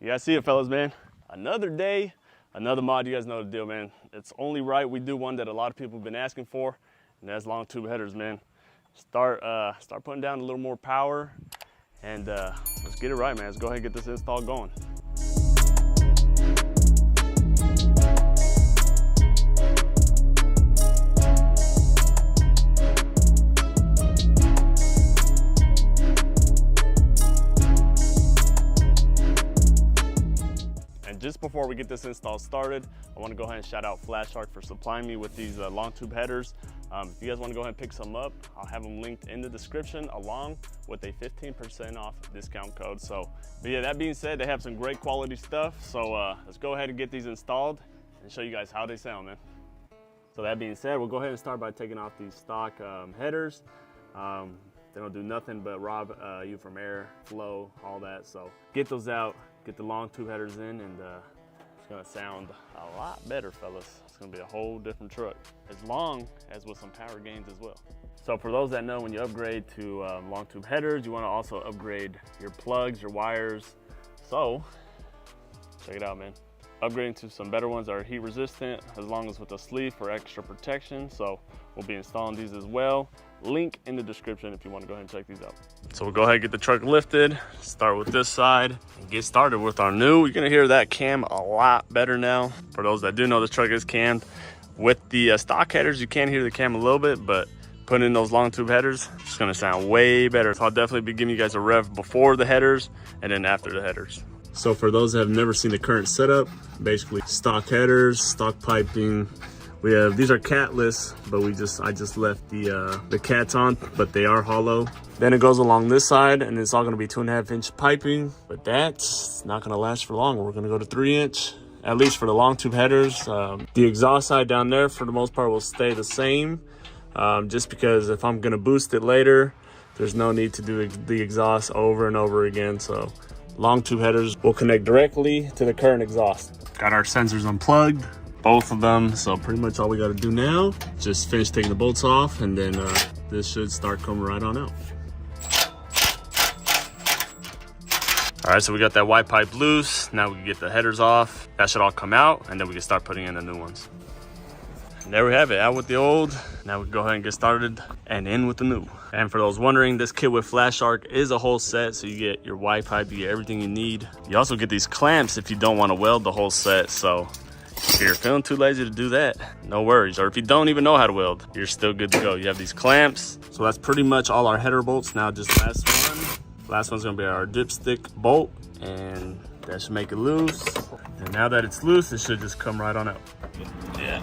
You guys see it, fellas, man. Another day, another mod. You guys know the deal, man. It's only right we do one that a lot of people have been asking for, and that's long tube headers, man. Start putting down a little more power, and let's get it right, man. Let's go ahead and get this install going. Just before we get this install started, I want to go ahead and shout out Flashark for supplying me with these long tube headers. If you guys want to go ahead and pick some up, I'll have them linked in the description along with a 15% off discount code. So, but yeah, that being said, they have some great quality stuff. So let's go ahead and get these installed and show you guys how they sound, man. So that being said, we'll go ahead and start by taking off these stock headers. They don't do nothing but rob you from air, flow, all that. So get those out. Get the long tube headers in, and it's gonna sound a lot better, fellas. It's gonna be a whole different truck, as long as with some power gains as well. So for those that know, when you upgrade to long tube headers, you wanna also upgrade your plugs, your wires. So check it out, man. Upgrading to some better ones that are heat resistant, as long as with a sleeve for extra protection. So we'll be installing these as well. Link in the description if you want to go ahead and check these out. So we'll go ahead and get the truck lifted, start with this side, and get started with our new. You're gonna hear that cam a lot better now. For those that do know, this truck is cammed. With the stock headers, you can hear the cam a little bit, but putting in those long tube headers, it's gonna sound way better. So I'll definitely be giving you guys a rev before the headers and then after the headers. So for those that have never seen the current setup, basically stock headers, stock piping. We have, these are catless, but I just left the cats on, but they are hollow. Then it goes along this side, and it's all gonna be 2.5-inch piping, but that's not gonna last for long. We're gonna go to 3-inch, at least for the long tube headers. The exhaust side down there, for the most part, will stay the same, just because if I'm gonna boost it later, there's no need to do the exhaust over and over again. So long tube headers will connect directly to the current exhaust. Got our sensors unplugged, both of them. So pretty much all we got to do now, just finish taking the bolts off, and then this should start coming right on out. All right, so we got that white pipe loose. Now we can get the headers off. That should all come out, and then we can start putting in the new ones. And there we have it, out with the old. Now we can go ahead and get started and in with the new. And for those wondering, this kit with Flashark is a whole set. So you get your white pipe, you get everything you need. You also get these clamps if you don't want to weld the whole set. So if you're feeling too lazy to do that, no worries. Or if you don't even know how to weld, you're still good to go. You have these clamps. So that's pretty much all our header bolts. Now just last one. Last one's gonna be our dipstick bolt, and that should make it loose. And now that it's loose, it should just come right on out. Yeah.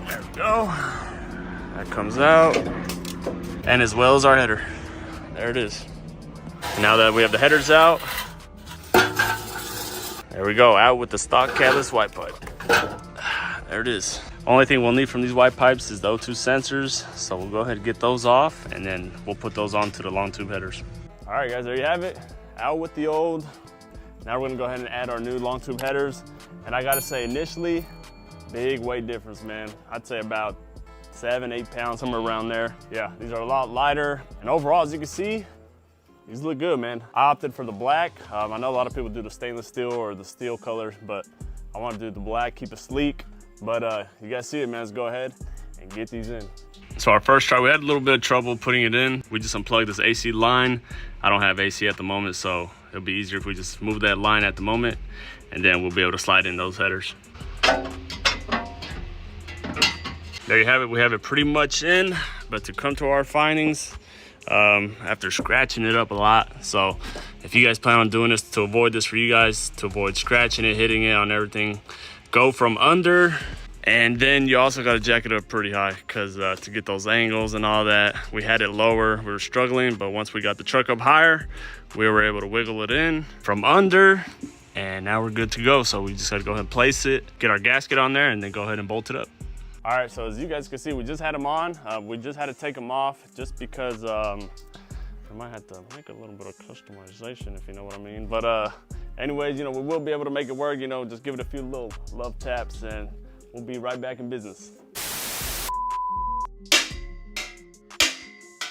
There we go. That comes out. And as well as our header. There it is. Now that we have the headers out, there we go, out with the stock catless white pipe. There it is. Only thing we'll need from these white pipes is the O2 sensors. So we'll go ahead and get those off, and then we'll put those onto the long tube headers. All right, guys, there you have it. Out with the old. Now we're gonna go ahead and add our new long tube headers. And I gotta say, initially, big weight difference, man. I'd say about 7-8 pounds, somewhere around there. Yeah, these are a lot lighter. And overall, as you can see, these look good, man. I opted for the black. I know a lot of people do the stainless steel or the steel color, but I want to do the black, keep it sleek. But you guys see it, man. Let's go ahead and get these in. So our first try, we had a little bit of trouble putting it in. We just unplugged this AC line. I don't have AC at the moment, so it'll be easier if we just move that line at the moment, and then we'll be able to slide in those headers. There you have it. We have it pretty much in, but to come to our findings, after scratching it up a lot. So if you guys plan on doing this, to avoid this for you guys, to avoid scratching it, hitting it on everything, go from under, and then you also got to jack it up pretty high, because to get those angles and all that, we had it lower, we were struggling, but once we got the truck up higher, we were able to wiggle it in from under, and now we're good to go. So we just got to go ahead and place it, get our gasket on there, and then go ahead and bolt it up. All right, so as you guys can see, we just had them on. We just had to take them off just because I might have to make a little bit of customization, if you know what I mean. But anyways, you know, we will be able to make it work, you know, just give it a few little love taps, and we'll be right back in business.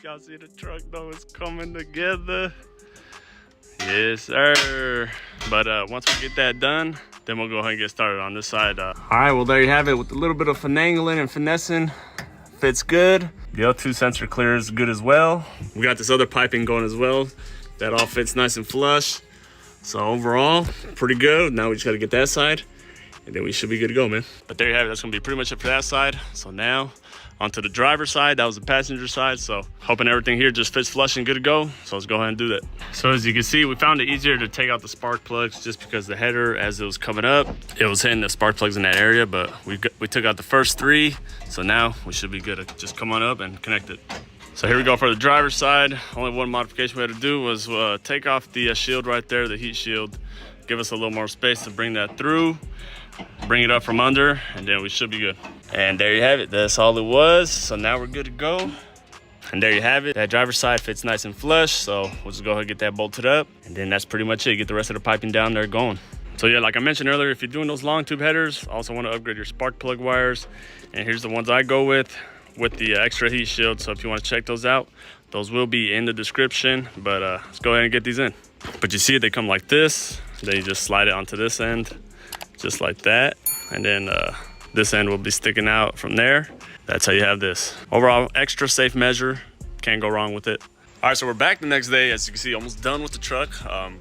Y'all see the truck though, it's coming together. Yes, sir. But once we get that done, then we'll go ahead and get started on this side. All right, well, there you have it with a little bit of finagling and finessing. Fits good. The L2 sensor clear is good as well. We got this other piping going as well. That all fits nice and flush. So overall, pretty good. Now we just gotta get that side and then we should be good to go, man. But there you have it. That's gonna be pretty much it for that side. So now onto the driver's side. That was the passenger side. So hoping everything here just fits flush and good to go. So let's go ahead and do that. So as you can see, we found it easier to take out the spark plugs just because the header, as it was coming up, it was hitting the spark plugs in that area, but we took out the first 3. So now we should be good to just come on up and connect it. So here we go for the driver's side. Only one modification we had to do was take off the shield right there, the heat shield. Give us a little more space to bring that through. Bring it up from under, and then we should be good. And there you have it. That's all it was. So now we're good to go. And there you have it. That driver's side fits nice and flush. So we'll just go ahead and get that bolted up. And then that's pretty much it. Get the rest of the piping down there going. So yeah, like I mentioned earlier, if you're doing those long tube headers, also want to upgrade your spark plug wires. And here's the ones I go with the extra heat shield. So if you want to check those out, those will be in the description. But let's go ahead and get these in. But you see, they come like this. Then you just slide it onto this end, just like that. And then this end will be sticking out from there. That's how you have this. Overall, extra safe measure. Can't go wrong with it. All right, so we're back the next day. As you can see, almost done with the truck.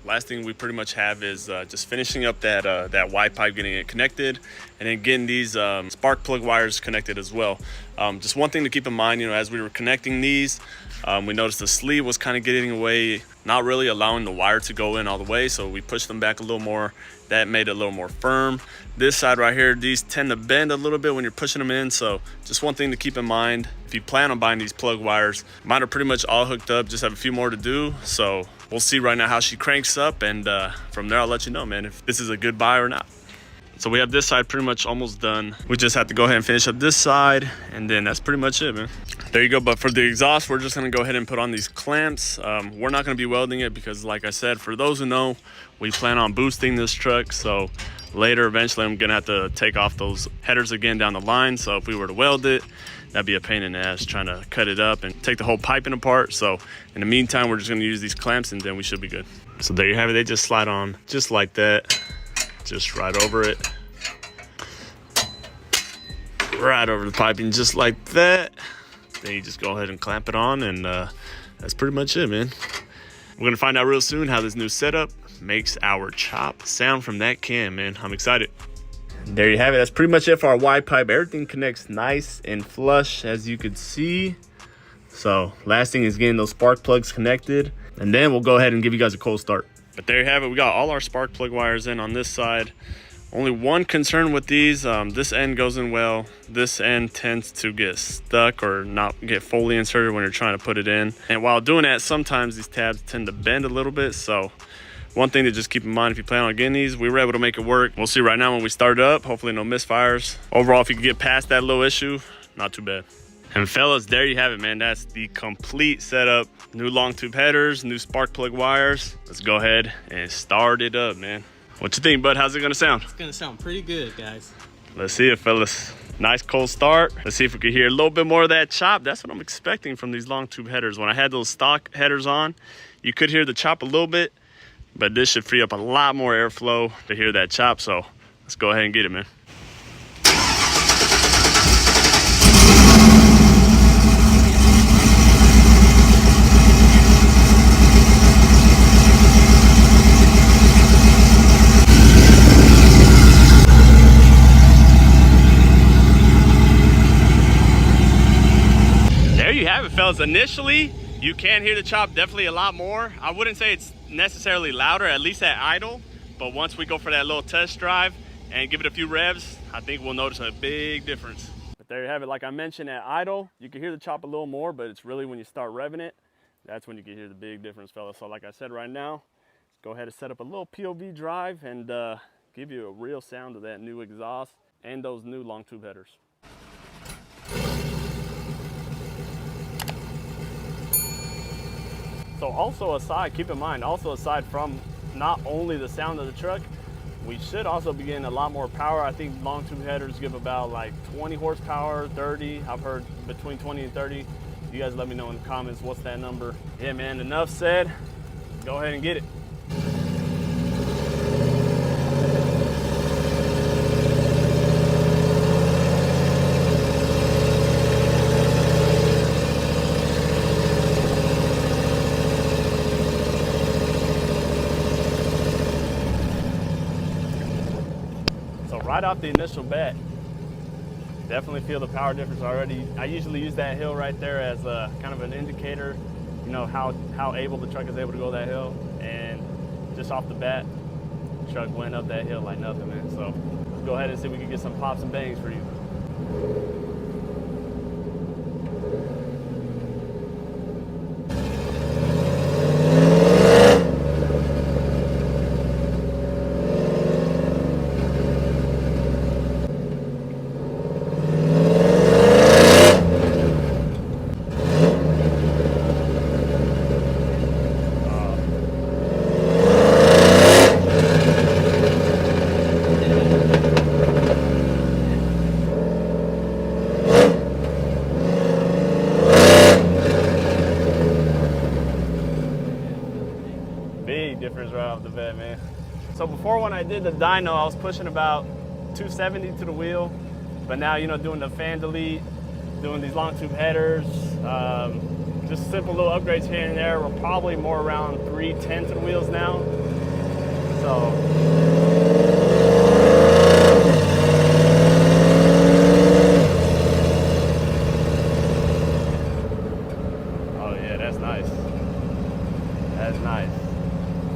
Last thing we pretty much have is just finishing up that Y pipe, getting it connected, and then getting these spark plug wires connected as well. Just one thing to keep in mind, you know, as we were connecting these, we noticed the sleeve was kind of getting away, not really allowing the wire to go in all the way. So we pushed them back a little more. That made it a little more firm. This side right here, these tend to bend a little bit when you're pushing them in. So just one thing to keep in mind, if you plan on buying these plug wires, mine are pretty much all hooked up, just have a few more to do. So we'll see right now how she cranks up, and from there I'll let you know, man, if this is a good buy or not. So we have this side pretty much almost done. We just have to go ahead and finish up this side, and then that's pretty much it, man. There you go. But for the exhaust, we're just gonna go ahead and put on these clamps. We're not gonna be welding it because, like I said, for those who know, we plan on boosting this truck. So later, eventually, I'm gonna have to take off those headers again down the line. So if we were to weld it, that'd be a pain in the ass trying to cut it up and take the whole piping apart. So in the meantime, we're just gonna use these clamps, and then we should be good. So there you have it. They just slide on just like that. Just right over it. Right over the piping, just like that. Then you just go ahead and clamp it on, and that's pretty much it, man. We're gonna find out real soon how this new setup makes our chop sound from that cam, man. I'm excited. There you have it. That's pretty much it for our Y pipe. Everything connects nice and flush, as you can see. So last thing is getting those spark plugs connected, and then we'll go ahead and give you guys a cold start. But there you have it. We got all our spark plug wires in on this side. Only one concern with these, this end goes in well. This end tends to get stuck or not get fully inserted when you're trying to put it in. And while doing that, sometimes these tabs tend to bend a little bit. So one thing to just keep in mind if you plan on getting these, we were able to make it work. We'll see right now when we start up. Hopefully no misfires. Overall, if you can get past that little issue, not too bad. And fellas, there you have it, man. That's the complete setup. New long tube headers, new spark plug wires. Let's go ahead and start it up, man. What you think, bud? How's it gonna sound? It's gonna sound pretty good, guys. Let's see it, fellas. Nice cold start. Let's see if we can hear a little bit more of that chop. That's what I'm expecting from these long tube headers. When I had those stock headers on, you could hear the chop a little bit, but this should free up a lot more airflow to hear that chop. So let's go ahead and get it, man. Fellas, initially you can hear the chop definitely a lot more. I wouldn't say it's necessarily louder, at least at idle, but once we go for that little test drive and give it a few revs, I think we'll notice a big difference. But there you have it. Like I mentioned, at idle you can hear the chop a little more, but it's really when you start revving it, that's when you can hear the big difference, fellas. So like I said, right now, go ahead and set up a little POV drive and give you a real sound of that new exhaust and those new long tube headers. So also aside, keep in mind, also aside from not only the sound of the truck, we should also be getting a lot more power. I think long tube headers give about like 20 horsepower, 30. I've heard between 20 and 30. You guys let me know in the comments what's that number. Yeah, man, enough said. Go ahead and get it. right off the initial bat, definitely feel the power difference already. I usually use that hill right there as a kind of an indicator, you know, how able the truck is able to go that hill. And just off the bat, the truck went up that hill like nothing, man. So let's go ahead and see if we can get some pops and bangs for you. Difference right off the bat, man. So before, when I did the dyno, I was pushing about 270 to the wheel, but now, you know, doing the fan delete, doing these long tube headers, just simple little upgrades here and there, we're probably more around 310 to the wheels now. So oh yeah, that's nice. That's nice.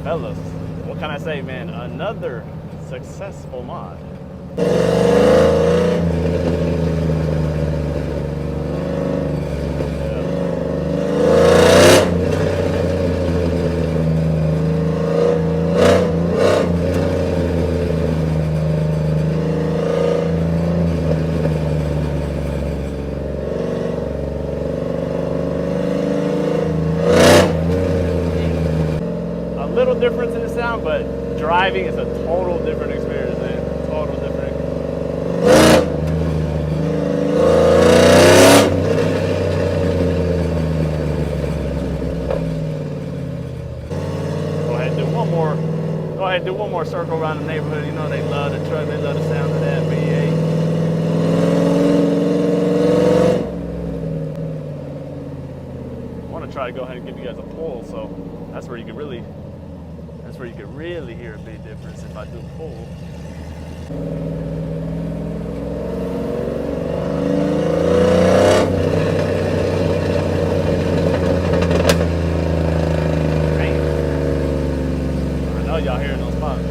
Fellas, what can I say, man? Another successful mod. Little difference in the sound, but driving is a total different experience, man. Total different. Go ahead and do one more. Go ahead and do one more circle around the neighborhood. You know they love the truck. They love the sound of that V8. I want to try to go ahead and give you guys a pull, so that's where you can really. That's where you can really hear a big difference if I do pull. Damn. I know y'all hearing those pops.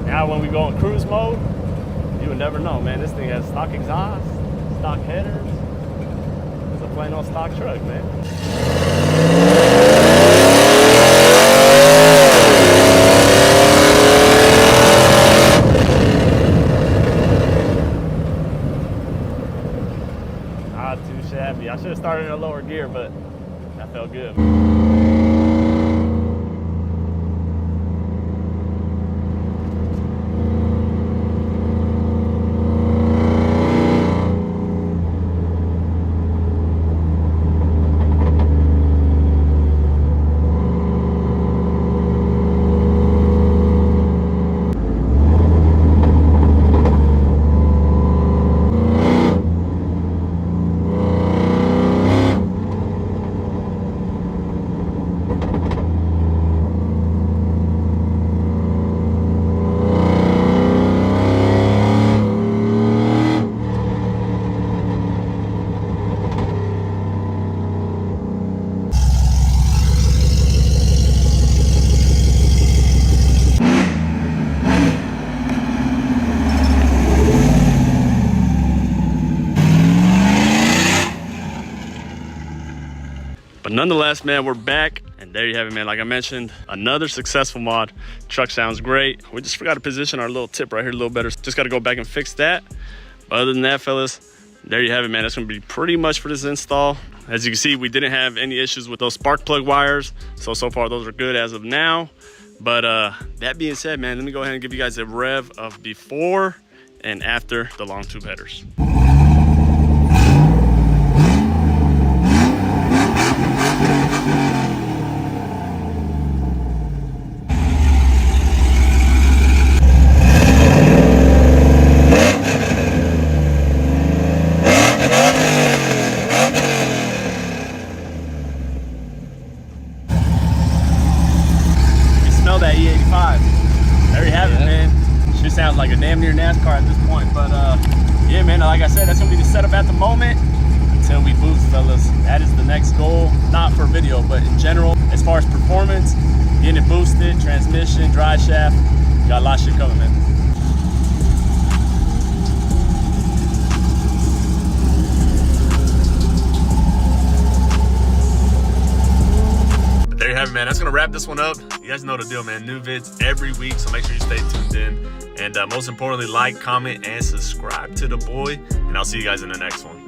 Now when we go in cruise mode, you would never know, man. This thing has stock exhaust, stock headers. It's a plain old stock truck, man. Not too shabby. I should have started in a lower gear, but that felt good. But nonetheless, man, we're back, and there you have it, man. Like I mentioned, another successful mod. Truck sounds great. We just forgot to position our little tip right here a little better. Just got to go back and fix that. But other than that, fellas, there you have it, man. That's going to be pretty much for this install. As you can see, we didn't have any issues with those spark plug wires. So far, those are good as of now. But that being said, man, let me go ahead and give you guys a rev of before and after the long tube headers. damn near NASCAR at this point. But yeah, man, like I said, that's gonna be the setup at the moment until we boost, fellas. That is the next goal, not for video, but in general, as far as performance, getting it boosted, transmission, drive shaft, got a lot of shit coming, man. There you have it, man. That's gonna wrap this one up. You guys know the deal, man. New vids every week, so make sure you stay tuned in. And most importantly, like, comment, and subscribe to the boy. And I'll see you guys in the next one.